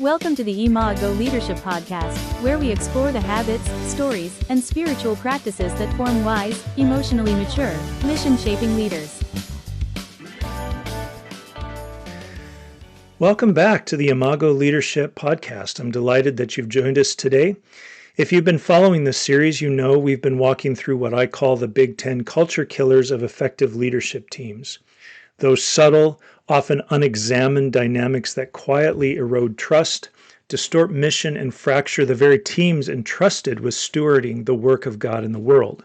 Welcome to the Imago Leadership Podcast, where we explore the habits, stories, and spiritual practices that form wise, emotionally mature, mission-shaping leaders. Welcome back to the Imago Leadership Podcast. I'm delighted that you've joined us today. If you've been following this series, you know we've been walking through what I call the Big 10 culture killers of effective leadership teams. Those subtle, often unexamined dynamics that quietly erode trust, distort mission, and fracture the very teams entrusted with stewarding the work of God in the world.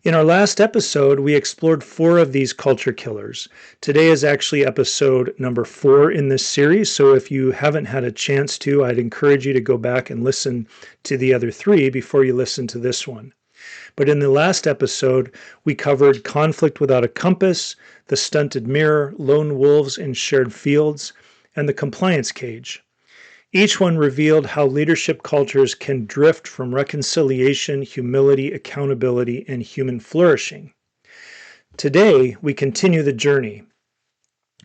In our last episode, we explored 4 of these culture killers. Today is actually episode number 4 in this series, so if you haven't had a chance to, I'd encourage you to go back and listen to the other 3 before you listen to this one. But in the last episode, we covered conflict without a compass, the stunted mirror, lone wolves in shared fields, and the compliance cage. Each one revealed how leadership cultures can drift from reconciliation, humility, accountability, and human flourishing. Today, we continue the journey.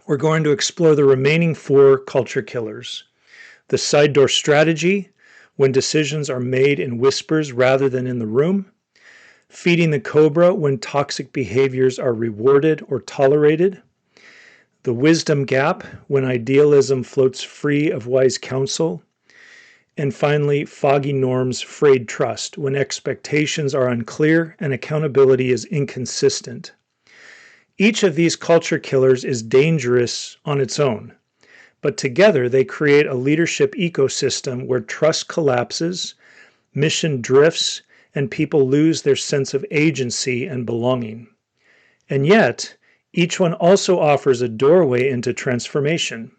We're going to explore the remaining 4 culture killers. The Sidedoor Strategy, when decisions are made in whispers rather than in the room. Feeding the Cobra, when toxic behaviors are rewarded or tolerated. The wisdom gap, when idealism floats free of wise counsel. And finally, foggy norms, frayed trust, when expectations are unclear and accountability is inconsistent. Each of these culture killers is dangerous on its own, but together they create a leadership ecosystem where trust collapses, mission drifts, and people lose their sense of agency and belonging. And yet, each one also offers a doorway into transformation,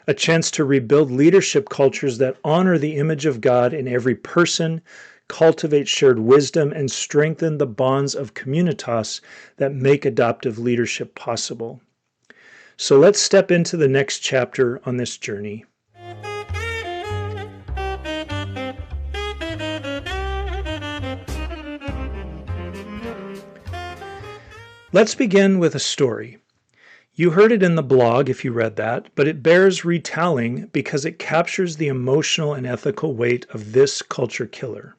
a chance to rebuild leadership cultures that honor the image of God in every person, cultivate shared wisdom, and strengthen the bonds of communitas that make adaptive leadership possible. So let's step into the next chapter on this journey. Let's begin with a story. You heard it in the blog if you read that, but it bears retelling because it captures the emotional and ethical weight of this culture killer.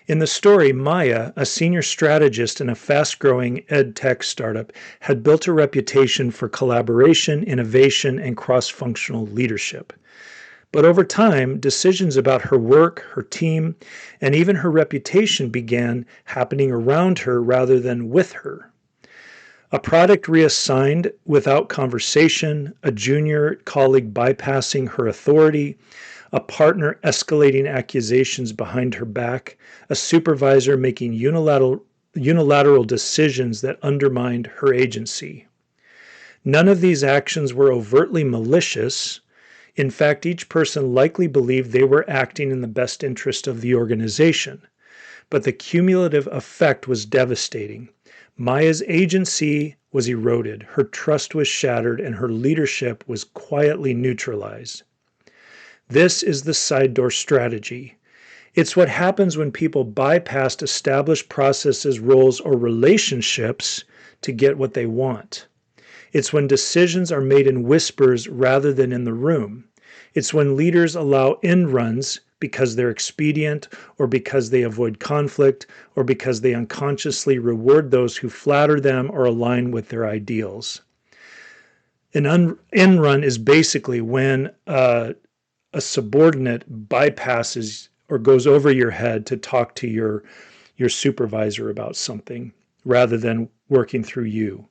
In the story, Maya, a senior strategist in a fast-growing ed tech startup, had built a reputation for collaboration, innovation, and cross-functional leadership. But over time, decisions about her work, her team, and even her reputation began happening around her rather than with her. A product reassigned without conversation, a junior colleague bypassing her authority, a partner escalating accusations behind her back, a supervisor making unilateral decisions that undermined her agency. None of these actions were overtly malicious. In fact, each person likely believed they were acting in the best interest of the organization. But the cumulative effect was devastating. Maya's agency was eroded, her trust was shattered, and her leadership was quietly neutralized. This is the Sidedoor Strategy. It's what happens when people bypass established processes, roles, or relationships to get what they want. It's when decisions are made in whispers rather than in the room. It's when leaders allow end runs because they're expedient, or because they avoid conflict, or because they unconsciously reward those who flatter them or align with their ideals. An end run is basically when a subordinate bypasses or goes over your head to talk to your supervisor about something rather than working through you.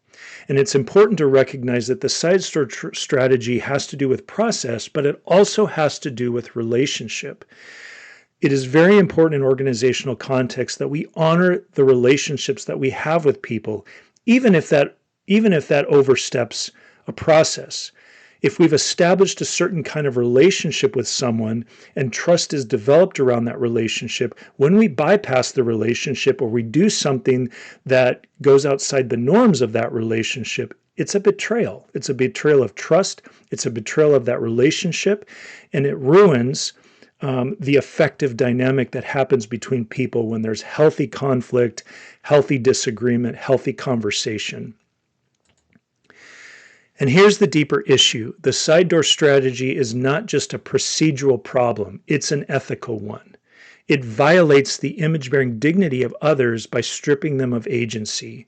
And it's important to recognize that the Sidedoor Strategy has to do with process, but it also has to do with relationship. It is very important in organizational context that we honor the relationships that we have with people, even if that oversteps a process. If we've established a certain kind of relationship with someone and trust is developed around that relationship, when we bypass the relationship or we do something that goes outside the norms of that relationship, it's a betrayal. It's a betrayal of trust. It's a betrayal of that relationship, and it ruins the effective dynamic that happens between people when there's healthy conflict, healthy disagreement, healthy conversation. And here's the deeper issue. The side door strategy is not just a procedural problem, it's an ethical one. It violates the image-bearing dignity of others by stripping them of agency,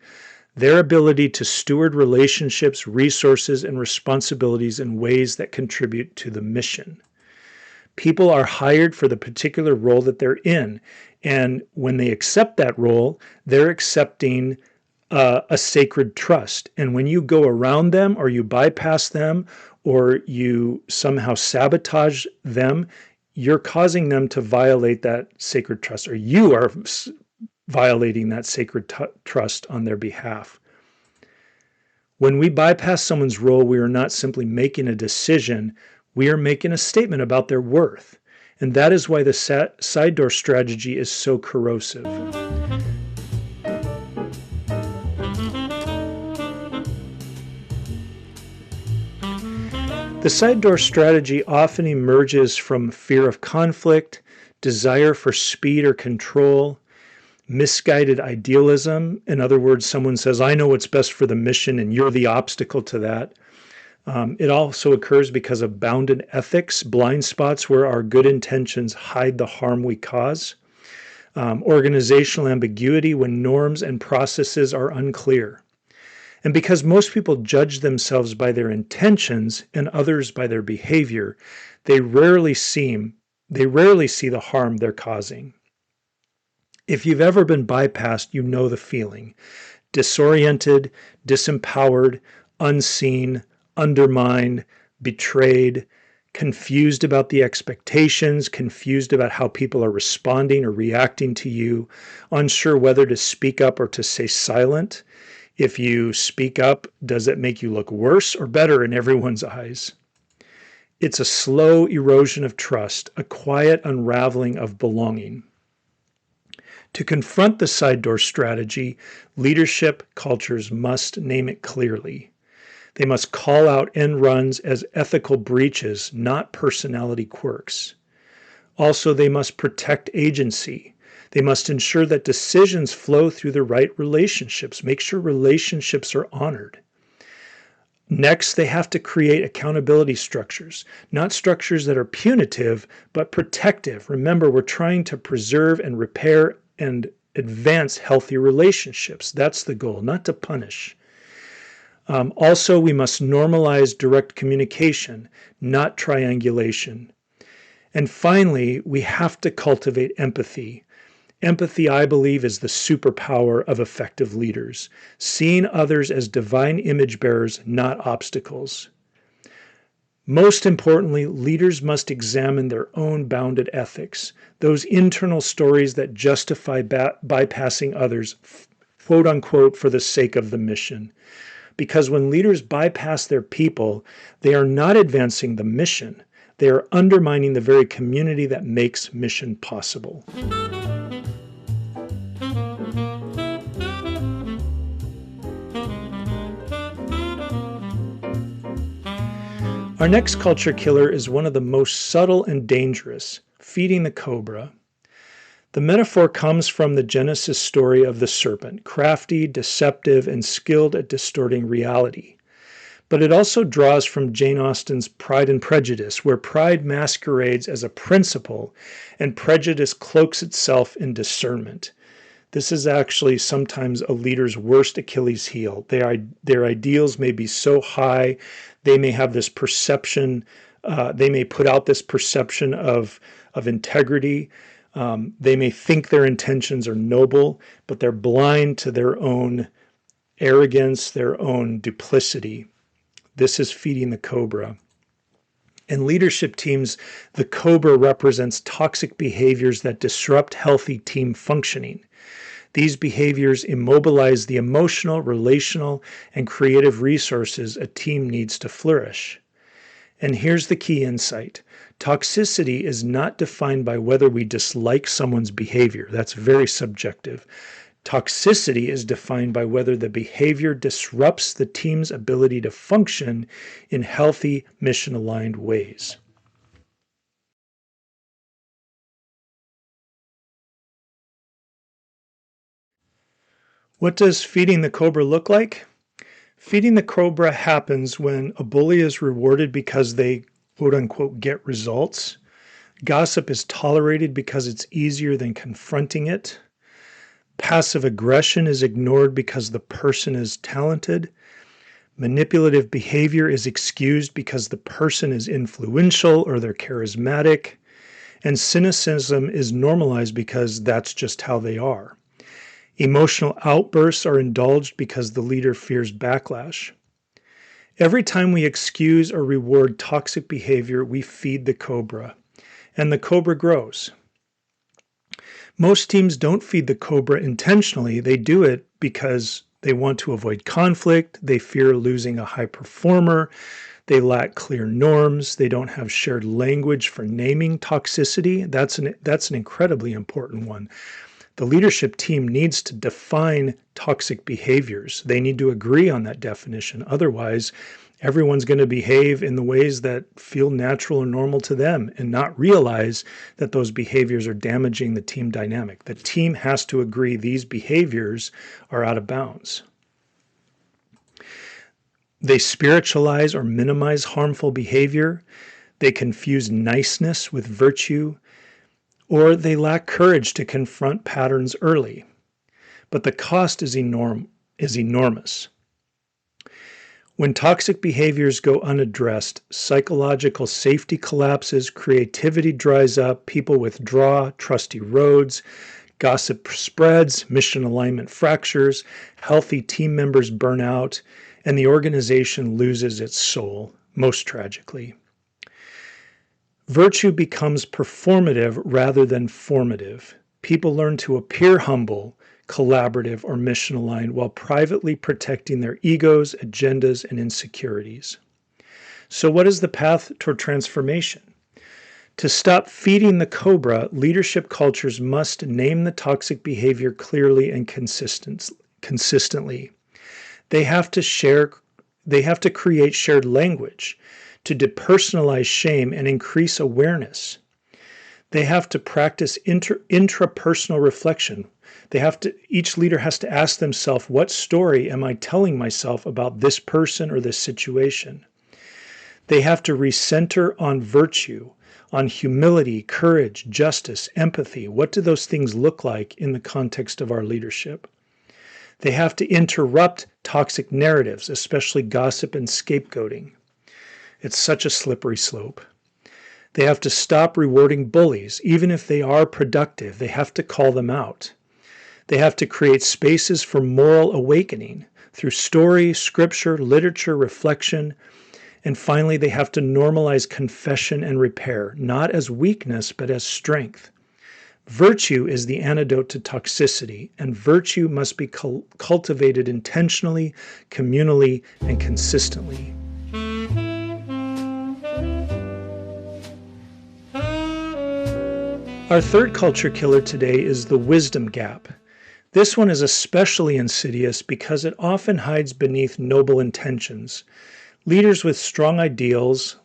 their ability to steward relationships, resources, and responsibilities in ways that contribute to the mission. People are hired for the particular role that they're in, and when they accept that role, they're accepting a sacred trust. And when you go around them or you bypass them or you somehow sabotage them, you're causing them to violate that sacred trust, or you are violating that sacred trust on their behalf. When we bypass someone's role, we are not simply making a decision, we are making a statement about their worth. And that is why the side door strategy is so corrosive. The side door strategy often emerges from fear of conflict, desire for speed or control, misguided idealism. In other words, someone says, I know what's best for the mission and you're the obstacle to that. It also occurs because of bounded ethics, blind spots where our good intentions hide the harm we cause, organizational ambiguity when norms and processes are unclear. And because most people judge themselves by their intentions and others by their behavior, they rarely see the harm they're causing. If you've ever been bypassed, you know the feeling. Disoriented, disempowered, unseen, undermined, betrayed, confused about the expectations, confused about how people are responding or reacting to you, unsure whether to speak up or to stay silent. If you speak up, does it make you look worse or better in everyone's eyes? It's a slow erosion of trust, a quiet unraveling of belonging. To confront the side door strategy, leadership cultures must name it clearly. They must call out end runs as ethical breaches, not personality quirks. Also, they must protect agency. They must ensure that decisions flow through the right relationships, make sure relationships are honored. Next, they have to create accountability structures, not structures that are punitive, but protective. Remember, we're trying to preserve and repair and advance healthy relationships. That's the goal, not to punish. Also, we must normalize direct communication, not triangulation. And finally, we have to cultivate empathy. Empathy, I believe, is the superpower of effective leaders, seeing others as divine image bearers, not obstacles. Most importantly, leaders must examine their own bounded ethics, those internal stories that justify bypassing others, quote unquote, for the sake of the mission. Because when leaders bypass their people, they are not advancing the mission. They are undermining the very community that makes mission possible. Our next culture killer is one of the most subtle and dangerous, feeding the cobra. The metaphor comes from the Genesis story of the serpent, crafty, deceptive, and skilled at distorting reality. But it also draws from Jane Austen's Pride and Prejudice, where pride masquerades as a principle and prejudice cloaks itself in discernment. This is actually sometimes a leader's worst Achilles heel. Their ideals may be so high, they may have this perception, they may put out this perception of integrity. They may think their intentions are noble, but they're blind to their own arrogance, their own duplicity. This is feeding the cobra. In leadership teams, the cobra represents toxic behaviors that disrupt healthy team functioning. These behaviors immobilize the emotional, relational, and creative resources a team needs to flourish. And here's the key insight. Toxicity is not defined by whether we dislike someone's behavior. That's very subjective. Toxicity is defined by whether the behavior disrupts the team's ability to function in healthy, mission-aligned ways. What does feeding the cobra look like? Feeding the cobra happens when a bully is rewarded because they, quote unquote, get results. Gossip is tolerated because it's easier than confronting it. Passive aggression is ignored because the person is talented. Manipulative behavior is excused because the person is influential or they're charismatic. And cynicism is normalized because that's just how they are. Emotional outbursts are indulged because the leader fears backlash. Every time we excuse or reward toxic behavior, we feed the cobra, and the cobra grows. Most teams don't feed the cobra intentionally. They do it because they want to avoid conflict, they fear losing a high performer, they lack clear norms, they don't have shared language for naming toxicity. That's an incredibly important one. The leadership team needs to define toxic behaviors. They need to agree on that definition. Otherwise, everyone's going to behave in the ways that feel natural and normal to them and not realize that those behaviors are damaging the team dynamic. The team has to agree these behaviors are out of bounds. They spiritualize or minimize harmful behavior. They confuse niceness with virtue, or they lack courage to confront patterns early. But the cost is enormous. When toxic behaviors go unaddressed, psychological safety collapses, creativity dries up, people withdraw, trust erodes, gossip spreads, mission alignment fractures, healthy team members burn out, and the organization loses its soul, most tragically. Virtue becomes performative rather than formative. People learn to appear humble, collaborative, or mission aligned while privately protecting their egos, agendas, and insecurities. So, what is the path toward transformation? To stop feeding the cobra, leadership cultures must name the toxic behavior clearly and consistently. They have to create shared language to depersonalize shame and increase awareness. They have to practice intrapersonal reflection. Each leader has to ask themselves, what story am I telling myself about this person or this situation? They have to recenter on virtue, on humility, courage, justice, empathy. What do those things look like in the context of our leadership? They have to interrupt toxic narratives, especially gossip and scapegoating. It's such a slippery slope. They have to stop rewarding bullies. Even if they are productive, they have to call them out. They have to create spaces for moral awakening through story, scripture, literature, reflection. And finally, they have to normalize confession and repair, not as weakness, but as strength. Virtue is the antidote to toxicity, and virtue must be cultivated intentionally, communally, and consistently. Our third culture killer today is the wisdom gap. This one is especially insidious because it often hides beneath noble intentions. Leaders with strong ideals,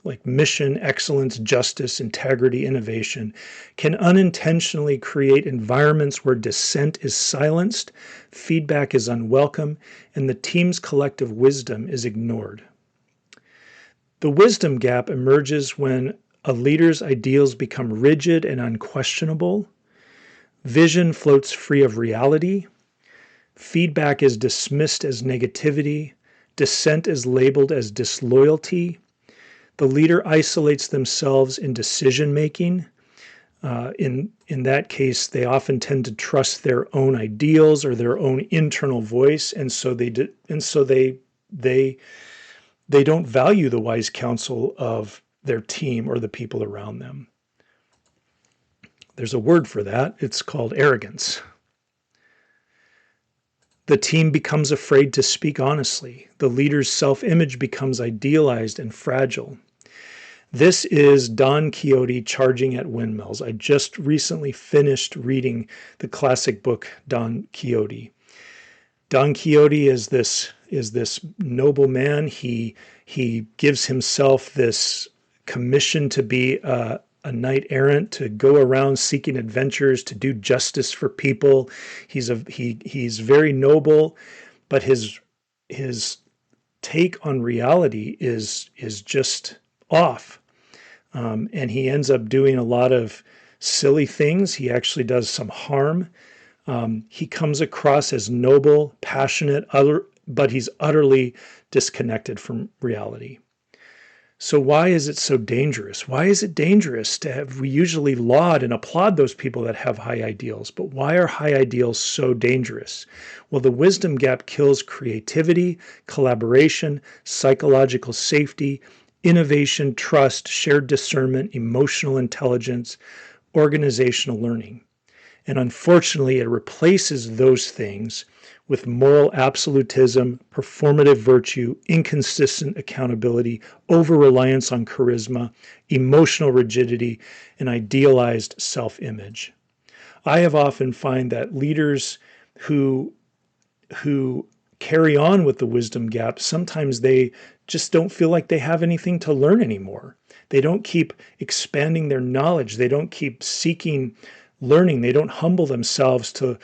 like mission, excellence, justice, integrity, innovation, can unintentionally create environments where dissent is silenced, feedback is unwelcome, and the team's collective wisdom is ignored. The wisdom gap emerges when a leader's ideals become rigid and unquestionable, vision floats free of reality, feedback is dismissed as negativity, dissent is labeled as disloyalty, the leader isolates themselves in decision-making. In that case, they often tend to trust their own ideals or their own internal voice, and so they don't value the wise counsel of their team or the people around them. There's a word for that. It's called arrogance. The team becomes afraid to speak honestly. The leader's self-image becomes idealized and fragile. This is Don Quixote charging at windmills. I just recently finished reading the classic book Don Quixote. Don Quixote is this noble man. He gives himself this commission to be a knight errant, to go around seeking adventures, to do justice for people. He's very noble, but his take on reality is just off. And he ends up doing a lot of silly things. He actually does some harm. He comes across as noble, passionate, but he's utterly disconnected from reality. So why is it so dangerous? Why is it dangerous to have, we usually laud and applaud those people that have high ideals, but why are high ideals so dangerous? Well, the wisdom gap kills creativity, collaboration, psychological safety, innovation, trust, shared discernment, emotional intelligence, organizational learning. And unfortunately, it replaces those things with moral absolutism, performative virtue, inconsistent accountability, over-reliance on charisma, emotional rigidity, and idealized self-image. I have often found that leaders who carry on with the wisdom gap, sometimes they just don't feel like they have anything to learn anymore. They don't keep expanding their knowledge. They don't keep seeking learning. They don't humble themselves to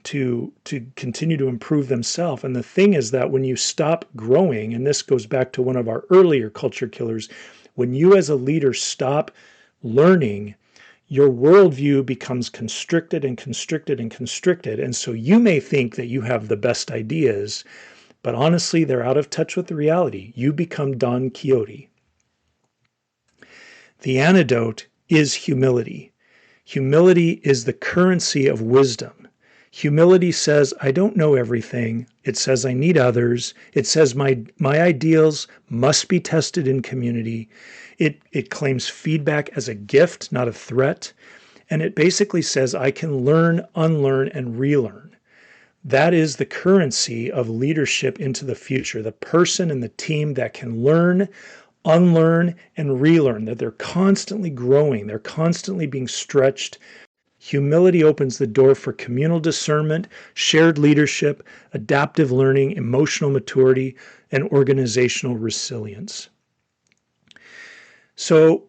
continue to improve themselves. And the thing is that when you stop growing, and this goes back to one of our earlier culture killers, when you as a leader stop learning, your worldview becomes constricted and constricted and constricted. And so you may think that you have the best ideas, but honestly, they're out of touch with the reality. You become Don Quixote. The antidote is humility. Humility is the currency of wisdom. Humility says, I don't know everything. It says I need others. It says my ideals must be tested in community. It claims feedback as a gift, not a threat. And it basically says I can learn, unlearn, and relearn. That is the currency of leadership into the future. The person and the team that can learn, unlearn, and relearn, that they're constantly growing, they're constantly being stretched. Humility opens the door for communal discernment, shared leadership, adaptive learning, emotional maturity, and organizational resilience. So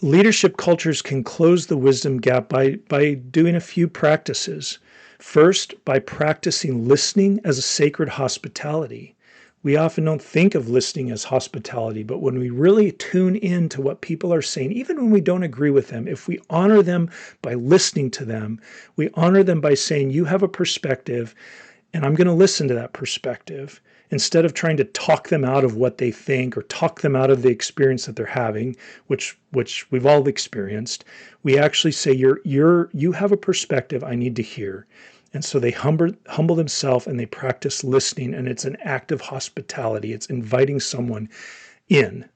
leadership cultures can close the wisdom gap by doing a few practices. First, by practicing listening as a sacred hospitality. We often don't think of listening as hospitality, but when we really tune in to what people are saying, even when we don't agree with them, if we honor them by listening to them, we honor them by saying, you have a perspective, and I'm going to listen to that perspective, instead of trying to talk them out of what they think or talk them out of the experience that they're having, which we've all experienced. We actually say, you have a perspective I need to hear. And so they humble themselves and they practice listening, and it's an act of hospitality. It's inviting someone in.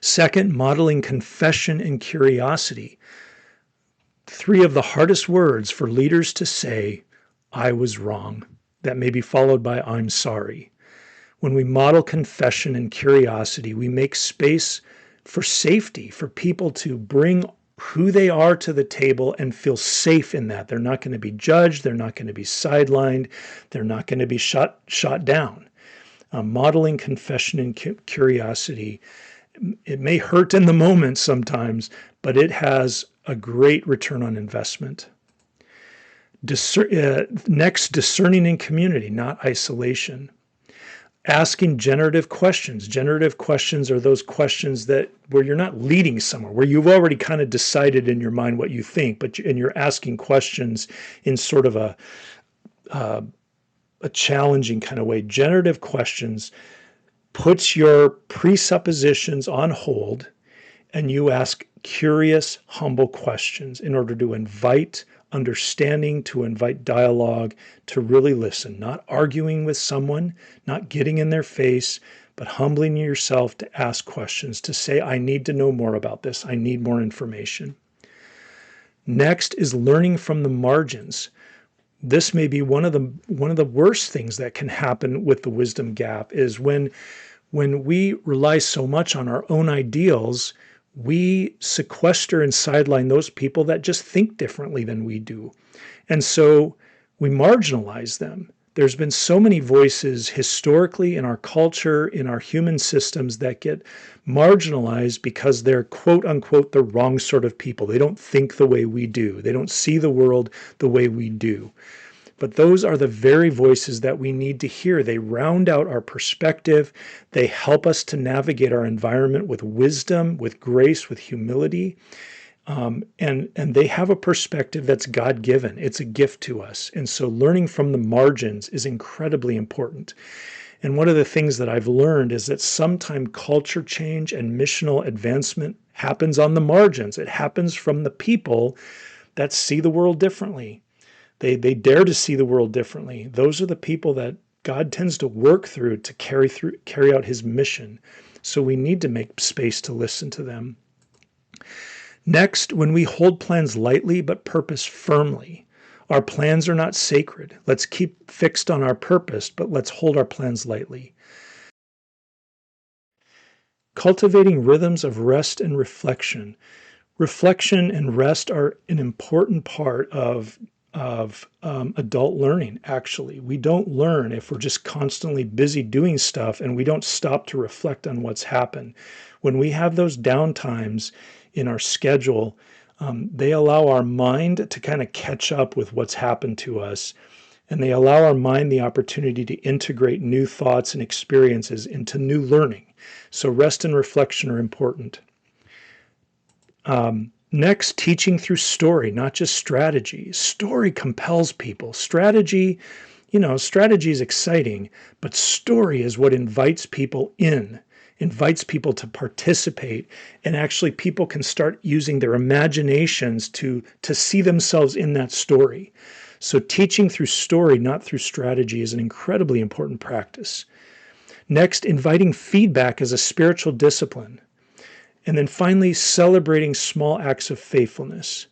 Second, modeling confession and curiosity. 3 of the hardest words for leaders to say, I was wrong. That may be followed by I'm sorry. When we model confession and curiosity, we make space for safety, for people to bring who they are to the table and feel safe in that. They're not going to be judged. They're not going to be sidelined. They're not going to be shot down. Modeling confession and curiosity, it may hurt in the moment sometimes, but it has a great return on investment. Next, discerning in community, not isolation. Asking generative questions. Generative questions are those questions where you're not leading somewhere, where you've already kind of decided in your mind what you think, and you're asking questions in sort of a challenging kind of way. Generative questions puts your presuppositions on hold, and you ask curious, humble questions in order to invite understanding, to invite dialogue, to really listen, not arguing with someone, not getting in their face, but humbling yourself to ask questions, to say, I need to know more about this. I need more information. Next is learning from the margins. This may be one of the worst things that can happen with the wisdom gap is when we rely so much on our own ideals, we sequester and sideline those people that just think differently than we do. And so we marginalize them. There's been so many voices historically in our culture, in our human systems that get marginalized because they're quote unquote the wrong sort of people. They don't think the way we do. They don't see the world the way we do. but those are the very voices that we need to hear. They round out our perspective. They help us to navigate our environment with wisdom, with grace, with humility. And they have a perspective that's God-given. It's a gift to us. And so learning from the margins is incredibly important. And one of the things that I've learned is that sometimes culture change and missional advancement happens on the margins. It happens from the people that see the world differently. They dare to see the world differently. Those are the people that God tends to work through to carry out his mission. So we need to make space to listen to them. Next, when we hold plans lightly but purpose firmly, our plans are not sacred. Let's keep fixed on our purpose, but let's hold our plans lightly. Cultivating rhythms of rest and reflection. Reflection and rest are an important part of adult learning, actually. We don't learn if we're just constantly busy doing stuff and we don't stop to reflect on what's happened. When we have those downtimes in our schedule, they allow our mind to kind of catch up with what's happened to us, and they allow our mind the opportunity to integrate new thoughts and experiences into new learning. So rest and reflection are important. Next, teaching through story, not just strategy. Story compels people. Strategy is exciting, but story is what invites people in, invites people to participate, and actually people can start using their imaginations to see themselves in that story. So teaching through story, not through strategy, is an incredibly important practice. Next, inviting feedback as a spiritual discipline. And then finally, celebrating small acts of faithfulness.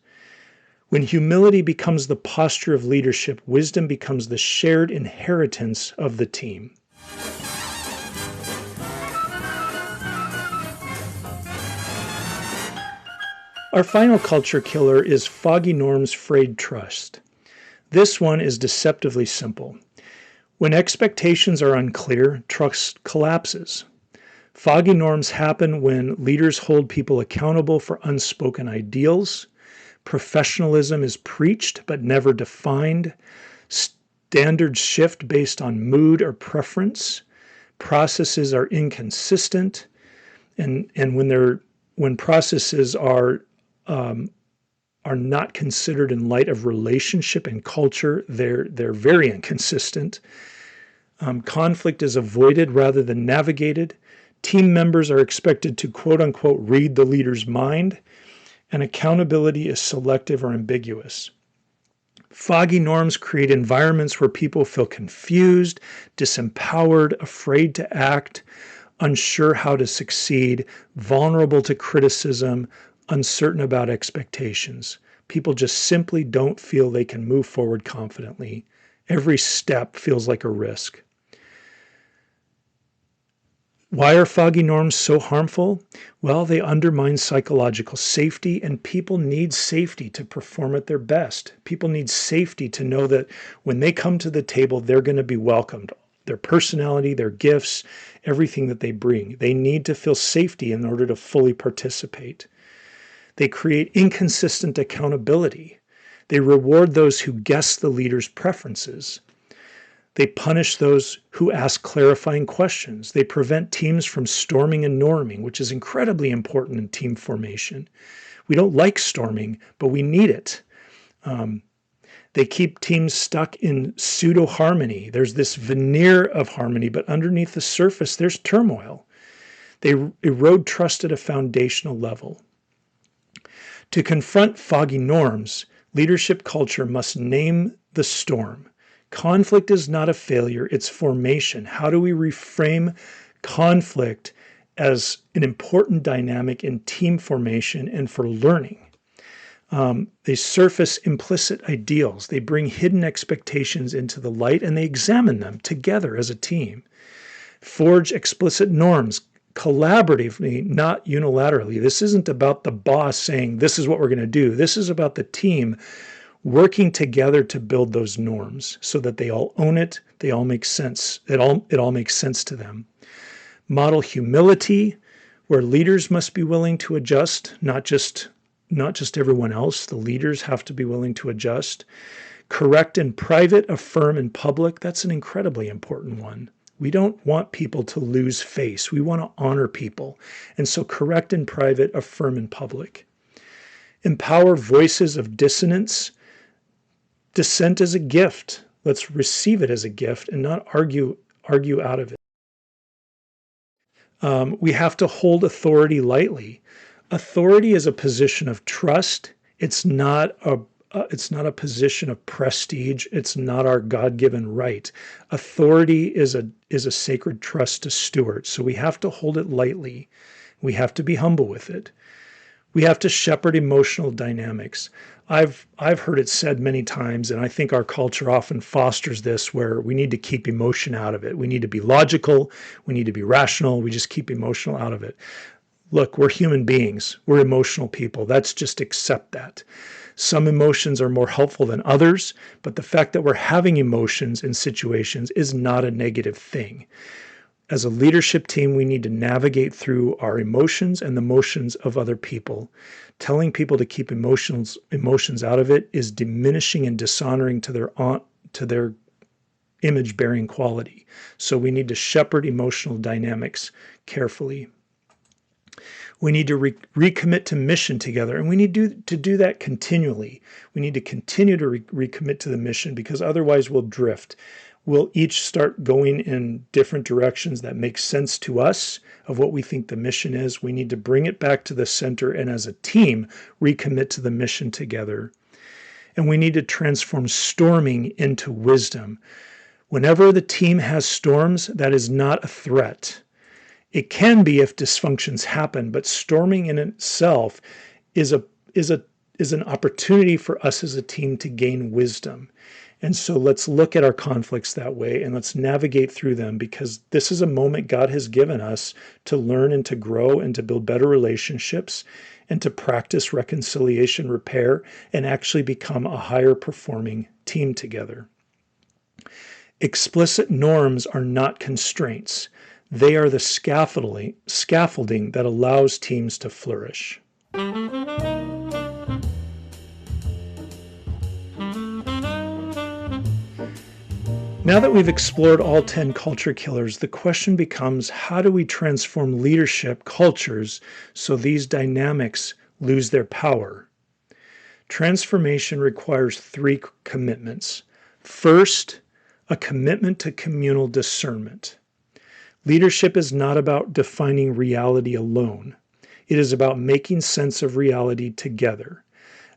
When humility becomes the posture of leadership, wisdom becomes the shared inheritance of the team. Our final culture killer is Foggy Norm's Frayed trust. This one is deceptively simple. When expectations are unclear, trust collapses. Foggy norms happen when leaders hold people accountable for unspoken ideals. Professionalism is preached but never defined. Standards shift based on mood or preference. Processes are inconsistent, and when processes are not considered in light of relationship and culture, they're very inconsistent. Conflict is avoided rather than navigated. Team members are expected to quote-unquote read the leader's mind, and accountability is selective or ambiguous. Foggy norms create environments where people feel confused, disempowered, afraid to act, unsure how to succeed, vulnerable to criticism, uncertain about expectations. People just simply don't feel they can move forward confidently. Every step feels like a risk. Why are foggy norms so harmful? Well, they undermine psychological safety, and people need safety to perform at their best. People need safety to know that when they come to the table, they're going to be welcomed. Their personality, their gifts, everything that they bring. They need to feel safety in order to fully participate. They create inconsistent accountability. They reward those who guess the leader's preferences. They punish those who ask clarifying questions. They prevent teams from storming and norming, which is incredibly important in team formation. We don't like storming, but we need it. They keep teams stuck in pseudo-harmony. There's this veneer of harmony, but underneath the surface, there's turmoil. They erode trust at a foundational level. To confront foggy norms, leadership culture must name the storm. Conflict is not a failure, it's formation. How do we reframe conflict as an important dynamic in team formation and for learning? They surface implicit ideals. They bring hidden expectations into the light and they examine them together as a team. Forge explicit norms collaboratively, not unilaterally. This isn't about the boss saying, this is what we're going to do. This is about the team working together to build those norms so that they all own it, they all make sense, it all makes sense to them. Model humility, where leaders must be willing to adjust, not just everyone else. The leaders have to be willing to adjust. Correct in private, affirm in public. That's an incredibly important one. We don't want people to lose face. We want to honor people. And so correct in private, affirm in public. Empower voices of dissonance. Dissent is a gift. Let's receive it as a gift and not argue out of it. We have to hold authority lightly. Authority is a position of trust. It's not a position of prestige. It's not our God-given right. Authority is a sacred trust to steward. So we have to hold it lightly. We have to be humble with it. We have to shepherd emotional dynamics. I've heard it said many times, and I think our culture often fosters this, where we need to keep emotion out of it. We need to be logical. We need to be rational. We just keep emotional out of it. Look, we're human beings. We're emotional people. That's just accept that. Some emotions are more helpful than others, but the fact that we're having emotions in situations is not a negative thing. As a leadership team, we need to navigate through our emotions and the emotions of other people. Telling people to keep emotions out of it is diminishing and dishonoring to their image-bearing quality. So we need to shepherd emotional dynamics carefully. We need to recommit to mission together, and we need to do that continually. We need to continue to recommit to the mission, because otherwise we'll drift. We'll each start going in different directions that make sense to us of what we think the mission is. We need to bring it back to the center and as a team, recommit to the mission together. And we need to transform storming into wisdom. Whenever the team has storms, that is not a threat. It can be if dysfunctions happen, but storming in itself is an opportunity for us as a team to gain wisdom. And so let's look at our conflicts that way, and let's navigate through them, because this is a moment God has given us to learn and to grow and to build better relationships and to practice reconciliation, repair, and actually become a higher performing team together. Explicit norms are not constraints. They are the scaffolding that allows teams to flourish. Now that we've explored all 10 culture killers, the question becomes, how do we transform leadership cultures so these dynamics lose their power? Transformation requires 3 commitments. First, a commitment to communal discernment. Leadership is not about defining reality alone. It is about making sense of reality together.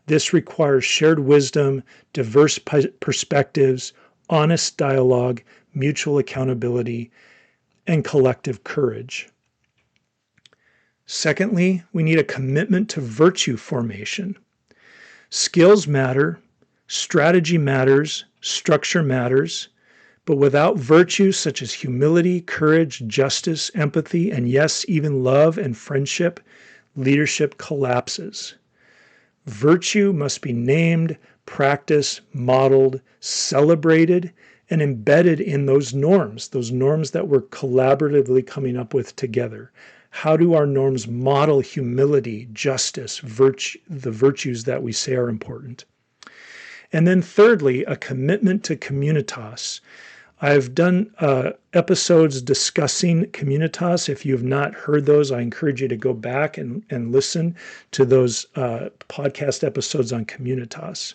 This requires shared wisdom, diverse perspectives, honest dialogue, mutual accountability, and collective courage. Secondly, we need a commitment to virtue formation. Skills matter, strategy matters, structure matters, but without virtues such as humility, courage, justice, empathy, and yes, even love and friendship, leadership collapses. Virtue must be named, practiced, modeled, celebrated, and embedded in those norms that we're collaboratively coming up with together. How do our norms model humility, justice, the virtues that we say are important? And then thirdly, a commitment to communitas. I've done episodes discussing communitas. If you have not heard those, I encourage you to go back and listen to those podcast episodes on communitas.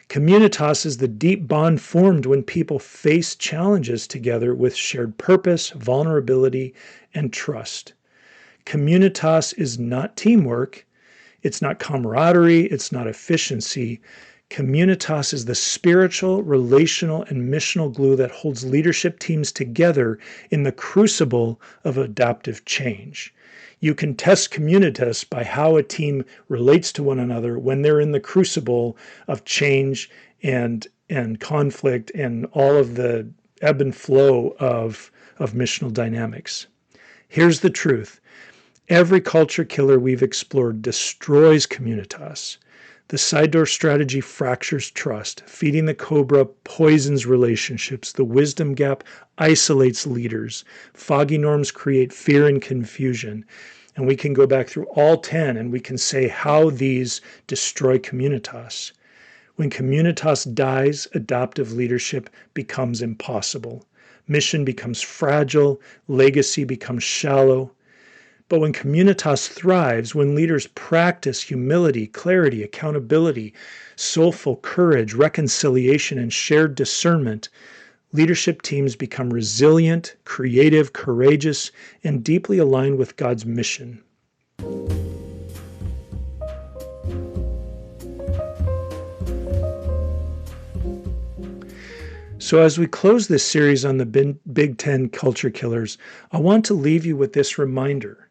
Communitas is the deep bond formed when people face challenges together with shared purpose, vulnerability, and trust. Communitas is not teamwork. It's not camaraderie. It's not efficiency. Communitas is the spiritual, relational, and missional glue that holds leadership teams together in the crucible of adaptive change. You can test communitas by how a team relates to one another when they're in the crucible of change and conflict and all of the ebb and flow of missional dynamics. Here's the truth. Every culture killer we've explored destroys communitas. The Sidedoor Strategy fractures trust. Feeding the Cobra poisons relationships. The wisdom gap isolates leaders. Foggy norms create fear and confusion. And we can go back through all 10 and we can say how these destroy communitas. When communitas dies, adaptive leadership becomes impossible. Mission becomes fragile, legacy becomes shallow. But when communitas thrives, when leaders practice humility, clarity, accountability, soulful courage, reconciliation, and shared discernment, leadership teams become resilient, creative, courageous, and deeply aligned with God's mission. So as we close this series on the Big 10 culture killers, I want to leave you with this reminder.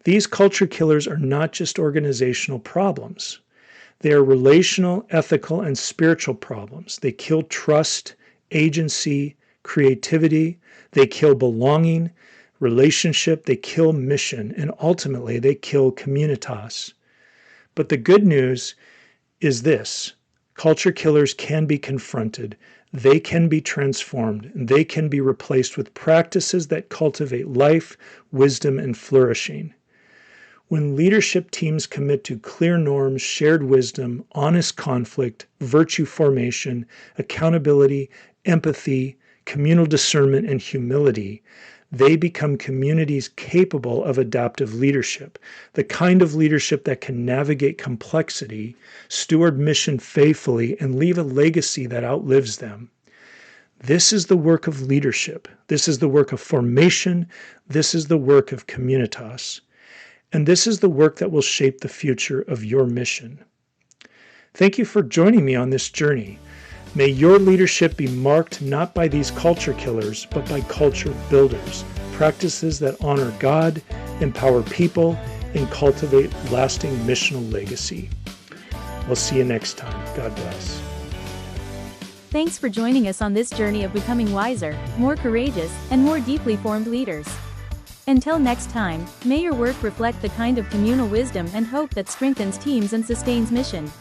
These culture killers are not just organizational problems. They are relational, ethical, and spiritual problems. They kill trust, agency, creativity. They kill belonging, relationship. They kill mission. And ultimately, they kill communitas. But the good news is this. Culture killers can be confronted. They can be transformed. They can be replaced with practices that cultivate life, wisdom, and flourishing. When leadership teams commit to clear norms, shared wisdom, honest conflict, virtue formation, accountability, empathy, communal discernment, and humility, they become communities capable of adaptive leadership, the kind of leadership that can navigate complexity, steward mission faithfully, and leave a legacy that outlives them. This is the work of leadership. This is the work of formation. This is the work of communitas. And this is the work that will shape the future of your mission. Thank you for joining me on this journey. May your leadership be marked not by these culture killers, but by culture builders, practices that honor God, empower people, and cultivate lasting missional legacy. We'll see you next time. God bless. Thanks for joining us on this journey of becoming wiser, more courageous, and more deeply formed leaders. Until next time, may your work reflect the kind of communal wisdom and hope that strengthens teams and sustains mission.